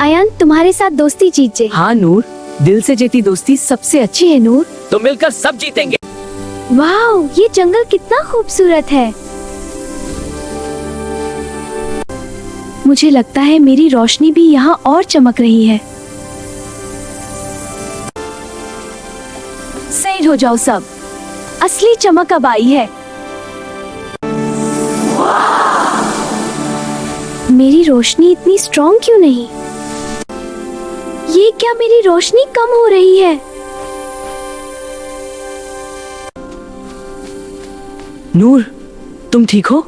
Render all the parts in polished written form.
Ion, तुम्हारे साथ दोस्ती जीत जाए। हाँ नूर, दिल से जीती दोस्ती सबसे अच्छी है नूर। तो मिलकर सब जीतेंगे। वाओ, ये जंगल कितना खूबसूरत है। मुझे लगता है मेरी रोशनी भी यहाँ और चमक रही है। सही हो जाओ सब, असली चमक अब आई है। मेरी रोशनी इतनी स्ट्रॉन्ग क्यों नहीं? ये क्या मेरी रोशनी कम हो रही है? नूर, तुम ठीक हो?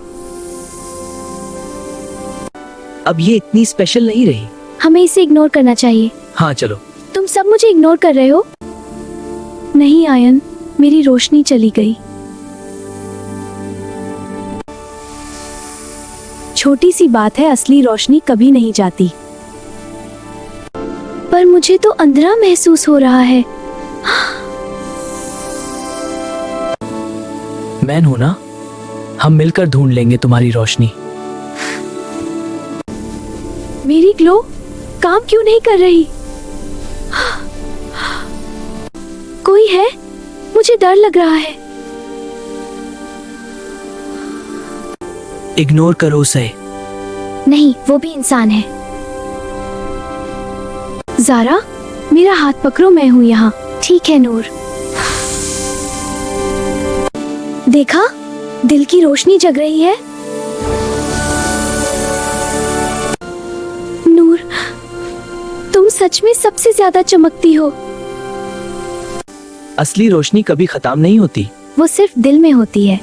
अब ये इतनी स्पेशल नहीं रही। हमें इसे इग्नोर करना चाहिए। हाँ चलो। तुम सब मुझे इग्नोर कर रहे हो। नहीं आयन, मेरी रोशनी चली गई। छोटी सी बात है, असली रोशनी कभी नहीं जाती। पर मुझे तो अंधेरा महसूस हो रहा है। मैन हो ना, हम मिलकर ढूंढ लेंगे तुम्हारी रोशनी। मेरी ग्लो काम क्यों नहीं कर रही? कोई है? मुझे डर लग रहा है। इग्नोर करो उसे। नहीं, वो भी इंसान है। ज़ारा, मेरा हाथ पकड़ो, मैं हूँ यहाँ। ठीक है नूर। देखा, दिल की रोशनी जग रही है। नूर, तुम सच में सबसे ज्यादा चमकती हो। असली रोशनी कभी खत्म नहीं होती। वो सिर्फ दिल में होती है।